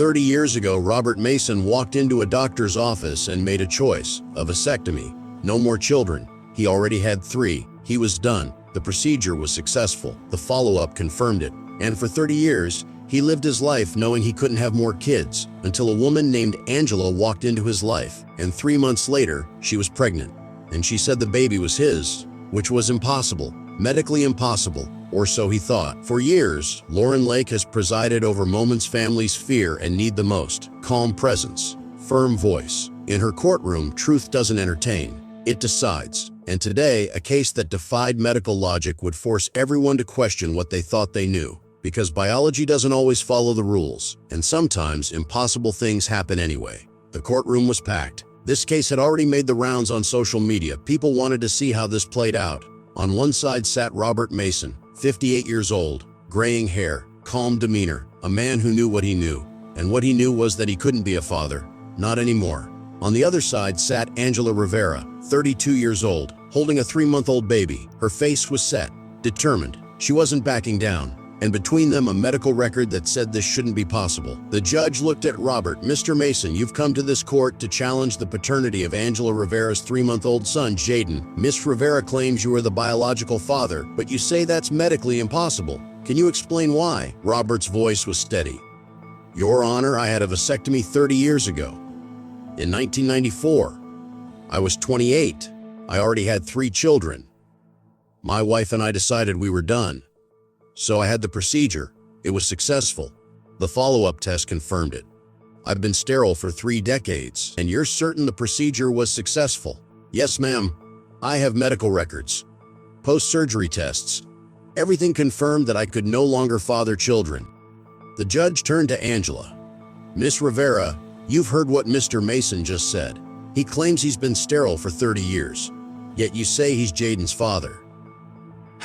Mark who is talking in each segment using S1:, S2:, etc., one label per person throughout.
S1: 30 years ago, Robert Mason walked into a doctor's office and made a choice: a vasectomy. No more children. He already had 3. He was done. The procedure was successful. The follow-up confirmed it. And for 30 years, he lived his life knowing he couldn't have more kids, until a woman named Angela walked into his life, and 3 months later, she was pregnant. And she said the baby was his, which was impossible, medically impossible, or so he thought. For years, Lauren Lake has presided over moments families fear and need the most: calm presence, firm voice. In her courtroom, truth doesn't entertain, it decides. And today, a case that defied medical logic would force everyone to question what they thought they knew. Because biology doesn't always follow the rules, and sometimes impossible things happen anyway. The courtroom was packed. This case had already made the rounds on social media. People wanted to see how this played out. On one side sat Robert Mason, 58 years old, graying hair, calm demeanor, a man who knew what he knew. And what he knew was that he couldn't be a father. Not anymore. On the other side sat Angela Rivera, 32 years old, holding a 3-month-old baby. Her face was set, determined. She wasn't backing down. And between them, a medical record that said this shouldn't be possible. The judge looked at Robert. "Mr. Mason, you've come to this court to challenge the paternity of Angela Rivera's 3-month-old son, Jaden. Miss Rivera claims you are the biological father, but you say that's medically impossible. Can you explain why?" Robert's voice was steady. "Your Honor, I had a vasectomy 30 years ago. In 1994. I was 28. I already had 3 children. My wife and I decided we were done. So I had the procedure. It was successful. The follow-up test confirmed it. I've been sterile for 3 decades, and you're certain the procedure was successful?" "Yes, ma'am. I have medical records. Post-surgery tests. Everything confirmed that I could no longer father children." The judge turned to Angela. "Miss Rivera, you've heard what Mr. Mason just said. He claims he's been sterile for 30 years. Yet you say he's Jaden's father.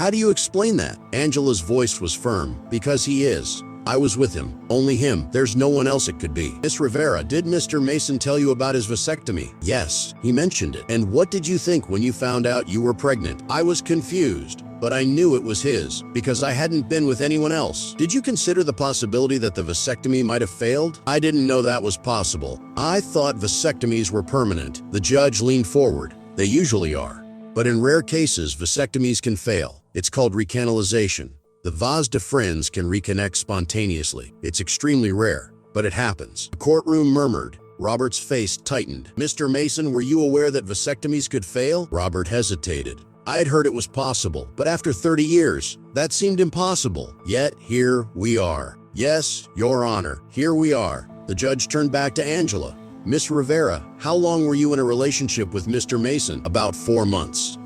S1: How do you explain that?" Angela's voice was firm. "Because he is. I was with him. Only him. There's no one else it could be." "Miss Rivera, did Mr. Mason tell you about his vasectomy?" "Yes, he mentioned it." "And what did you think when you found out you were pregnant?" "I was confused, but I knew it was his, because I hadn't been with anyone else." "Did you consider the possibility that the vasectomy might have failed?" "I didn't know that was possible. I thought vasectomies were permanent." The judge leaned forward. "They usually are. But in rare cases, vasectomies can fail. It's called recanalization. The vas deferens can reconnect spontaneously. It's extremely rare, but it happens." The courtroom murmured. Robert's face tightened. "Mr. Mason, were you aware that vasectomies could fail?" Robert hesitated. "I had heard it was possible, but after 30 years, that seemed impossible. Yet, here we are." "Yes, Your Honor, here we are." The judge turned back to Angela. "Miss Rivera, how long were you in a relationship with Mr. Mason?" "About 4 months."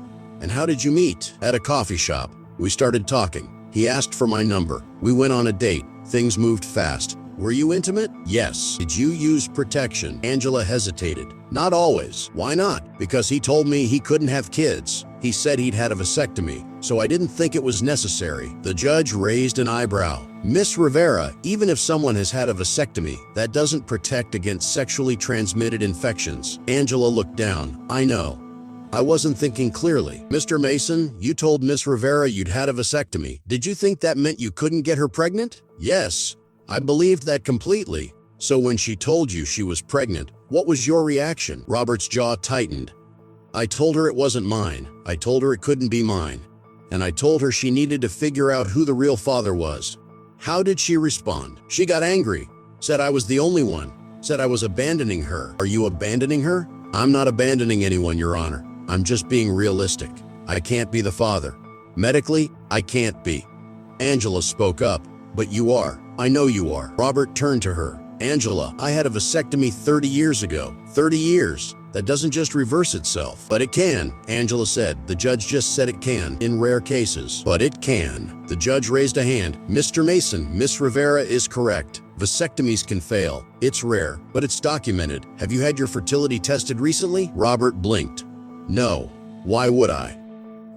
S1: "And how did you meet?" "At a coffee shop. We started talking. He asked for my number. We went on a date. Things moved fast." "Were you intimate?" "Yes." "Did you use protection?" Angela hesitated. "Not always." "Why not?" "Because he told me he couldn't have kids. He said he'd had a vasectomy, so I didn't think it was necessary." The judge raised an eyebrow. "Miss Rivera, even if someone has had a vasectomy, that doesn't protect against sexually transmitted infections." Angela looked down. "I know. I wasn't thinking clearly." "Mr. Mason, you told Miss Rivera you'd had a vasectomy. Did you think that meant you couldn't get her pregnant?" "Yes, I believed that completely." "So when she told you she was pregnant, what was your reaction?" Robert's jaw tightened. "I told her it wasn't mine. I told her it couldn't be mine. And I told her she needed to figure out who the real father was." "How did she respond?" "She got angry. Said I was the only one. Said I was abandoning her." "Are you abandoning her?" "I'm not abandoning anyone, Your Honor. I'm just being realistic. I can't be the father. Medically, I can't be." Angela spoke up. "But you are. I know you are." Robert turned to her. "Angela, I had a vasectomy 30 years ago." 30 years? That doesn't just reverse itself. "But it can," Angela said. "The judge just said it can, in rare cases." "But it can." The judge raised a hand. "Mr. Mason, Miss Rivera is correct. Vasectomies can fail. It's rare, but it's documented. Have you had your fertility tested recently?" Robert blinked. "No. Why would I?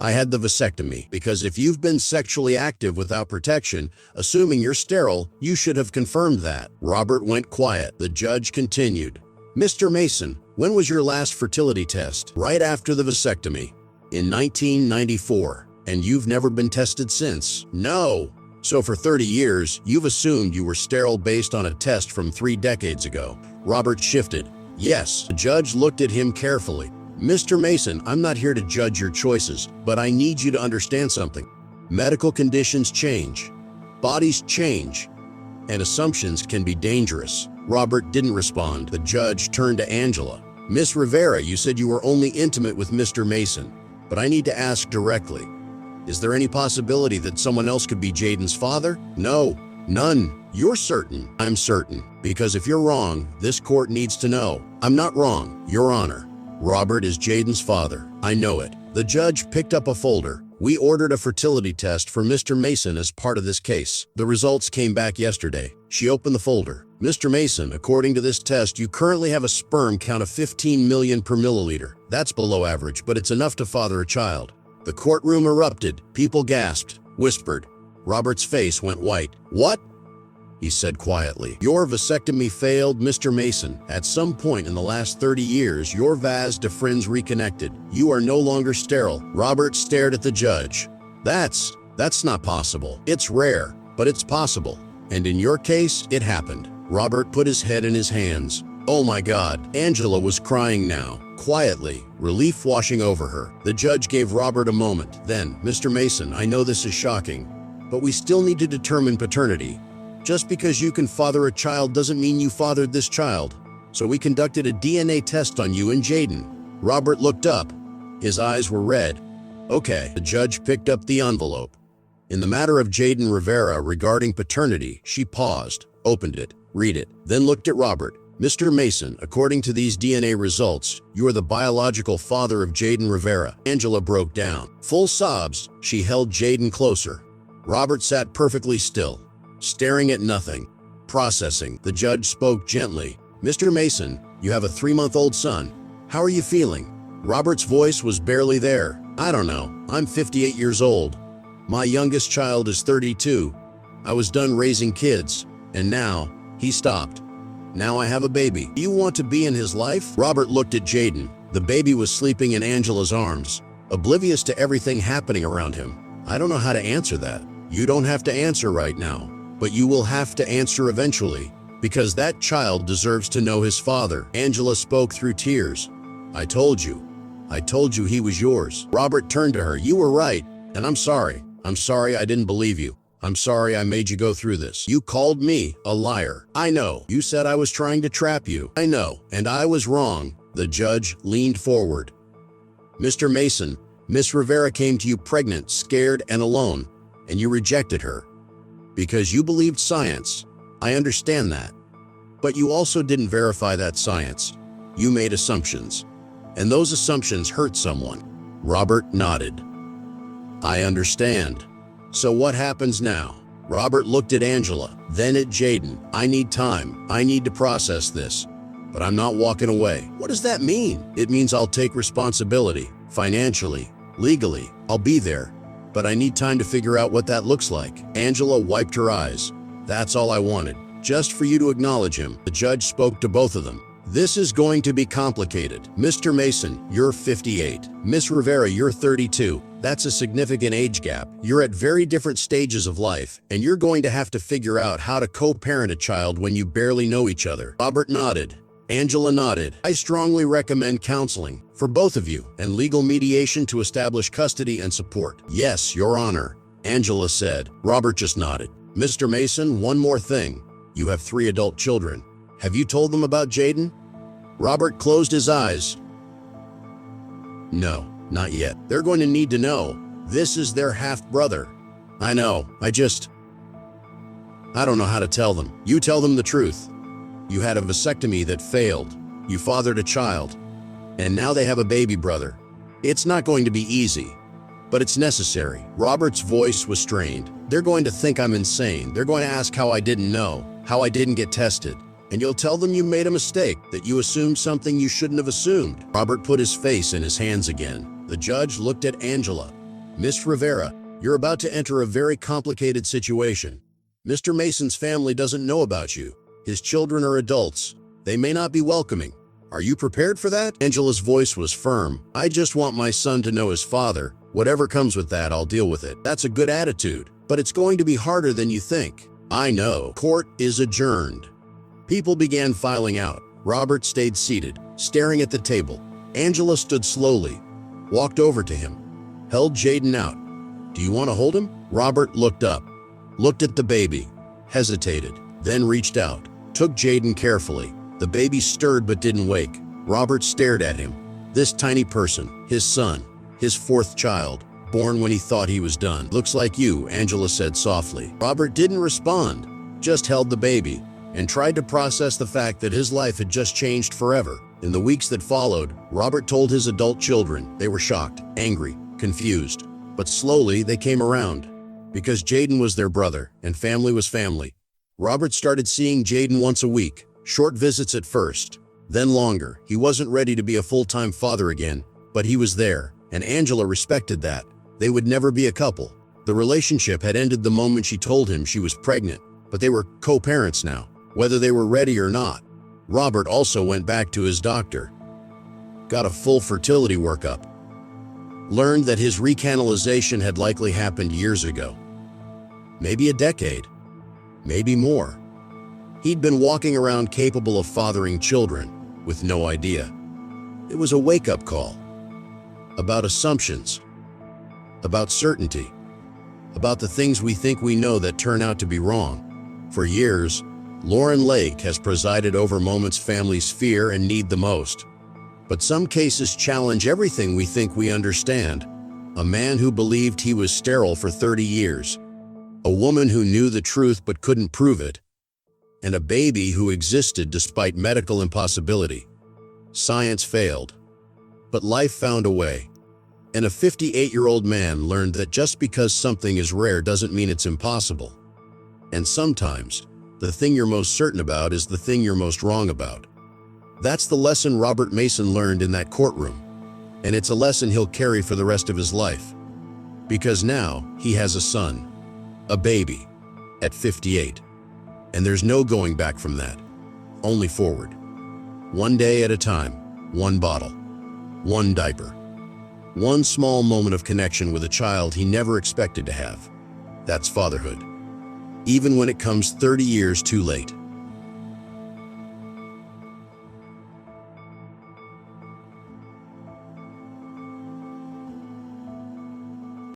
S1: I had the vasectomy because if you've been sexually active without protection, assuming you're sterile, you should have confirmed that." Robert went quiet. The judge continued. "Mr. Mason, when was your last fertility test?" "Right after the vasectomy. In 1994. And you've never been tested since?" "No." So for 30 years, you've assumed you were sterile based on a test from 3 decades ago. Robert shifted. Yes. The judge looked at him carefully. Mr. Mason, I'm not here to judge your choices, but I need you to understand something. Medical conditions change. Bodies change. And assumptions can be dangerous. Robert didn't respond. The judge turned to Angela. Miss Rivera, you said you were only intimate with Mr. Mason, but I need to ask directly. Is there any possibility that someone else could be Jaden's father? No, none. You're certain? I'm certain. Because if you're wrong, this court needs to know. I'm not wrong, Your Honor. Robert is Jaden's father. I know it. The judge picked up a folder. We ordered a fertility test for Mr. Mason as part of this case. The results came back yesterday. She opened the folder. Mr. Mason, according to this test, you currently have a sperm count of 15 million per milliliter. That's below average, but it's enough to father a child. The courtroom erupted. People gasped, whispered. Robert's face went white. What? He said quietly. Your vasectomy failed, Mr. Mason. At some point in the last 30 years, your vas deferens reconnected. You are no longer sterile. Robert stared at the judge. That's not possible. It's rare, but it's possible. And in your case, it happened. Robert put his head in his hands. Oh my God. Angela was crying now, quietly, relief washing over her. The judge gave Robert a moment. Then, Mr. Mason, I know this is shocking, but we still need to determine paternity. Just because you can father a child doesn't mean you fathered this child. So we conducted a DNA test on you and Jaden. Robert looked up. His eyes were red. Okay. The judge picked up the envelope. In the matter of Jaden Rivera regarding paternity, she paused, opened it, read it, then looked at Robert. Mr. Mason, according to these DNA results, you are the biological father of Jaden Rivera. Angela broke down. Full sobs, she held Jaden closer. Robert sat perfectly still, staring at nothing, processing. The judge spoke gently. Mr. Mason, you have a 3-month-old son. How are you feeling? Robert's voice was barely there. I don't know. I'm 58 years old. My youngest child is 32. I was done raising kids, and now, he stopped. Now I have a baby. Do you want to be in his life? Robert looked at Jaden. The baby was sleeping in Angela's arms, oblivious to everything happening around him. I don't know how to answer that. You don't have to answer right now, but you will have to answer eventually, because that child deserves to know his father. Angela spoke through tears. I told you he was yours. Robert turned to her. You were right, and I'm sorry. I'm sorry I didn't believe you. I'm sorry I made you go through this. You called me a liar. I know. You said I was trying to trap you. I know, and I was wrong. The judge leaned forward. Mr. Mason, Miss Rivera came to you pregnant, scared, and alone, and you rejected her. Because you believed science. I understand that. But you also didn't verify that science. You made assumptions. And those assumptions hurt someone. Robert nodded. I understand. So what happens now? Robert looked at Angela, then at Jaden. I need time. I need to process this. But I'm not walking away. What does that mean? It means I'll take responsibility. Financially, legally, I'll be there. But I need time to figure out what that looks like. Angela wiped her eyes. That's all I wanted. Just for you to acknowledge him. The judge spoke to both of them. This is going to be complicated. Mr. Mason, you're 58. Miss Rivera, you're 32. That's a significant age gap. You're at very different stages of life, and you're going to have to figure out how to co-parent a child when you barely know each other. Robert nodded. Angela nodded. I strongly recommend counseling for both of you and legal mediation to establish custody and support. Yes, Your Honor, Angela said. Robert just nodded. Mr. Mason, one more thing. You have 3 adult children. Have you told them about Jaden? Robert closed his eyes. No, not yet. They're going to need to know. This is their half-brother. I know, I don't know how to tell them. You tell them the truth. You had a vasectomy that failed. You fathered a child. And now they have a baby brother. It's not going to be easy, but it's necessary. Robert's voice was strained. They're going to think I'm insane. They're going to ask how I didn't know, how I didn't get tested. And you'll tell them you made a mistake, that you assumed something you shouldn't have assumed. Robert put his face in his hands again. The judge looked at Angela. Miss Rivera, you're about to enter a very complicated situation. Mr. Mason's family doesn't know about you. His children are adults. They may not be welcoming. Are you prepared for that? Angela's voice was firm. I just want my son to know his father. Whatever comes with that, I'll deal with it. That's a good attitude. But it's going to be harder than you think. I know. Court is adjourned. People began filing out. Robert stayed seated, staring at the table. Angela stood slowly, walked over to him, held Jaden out. Do you want to hold him? Robert looked up, looked at the baby, hesitated, then reached out, took Jaden carefully. The baby stirred but didn't wake. Robert stared at him. This tiny person, his son, his fourth child, born when he thought he was done. Looks like you, Angela said softly. Robert didn't respond, just held the baby, and tried to process the fact that his life had just changed forever. In the weeks that followed, Robert told his adult children. They were shocked, angry, confused. But slowly they came around. Because Jaden was their brother, and family was family. Robert started seeing Jaden once a week, short visits at first, then longer. He wasn't ready to be a full-time father again, but he was there, and Angela respected that. They would never be a couple. The relationship had ended the moment she told him she was pregnant, but they were co-parents now, whether they were ready or not. Robert also went back to his doctor, got a full fertility workup, learned that his recanalization had likely happened years ago. Maybe a decade, maybe more. He'd been walking around capable of fathering children, with no idea. It was a wake-up call. About assumptions, about certainty, about the things we think we know that turn out to be wrong. For years, Lauren Lake has presided over moments families fear and need the most. But some cases challenge everything we think we understand. A man who believed he was sterile for 30 years. A woman who knew the truth but couldn't prove it. And a baby who existed despite medical impossibility. Science failed. But life found a way. And a 58-year-old man learned that just because something is rare doesn't mean it's impossible. And sometimes, the thing you're most certain about is the thing you're most wrong about. That's the lesson Robert Mason learned in that courtroom. And it's a lesson he'll carry for the rest of his life. Because now, he has a son. A baby. At 58. And there's no going back from that. Only forward. One day at a time. One bottle. One diaper. One small moment of connection with a child he never expected to have. That's fatherhood. Even when it comes 30 years too late.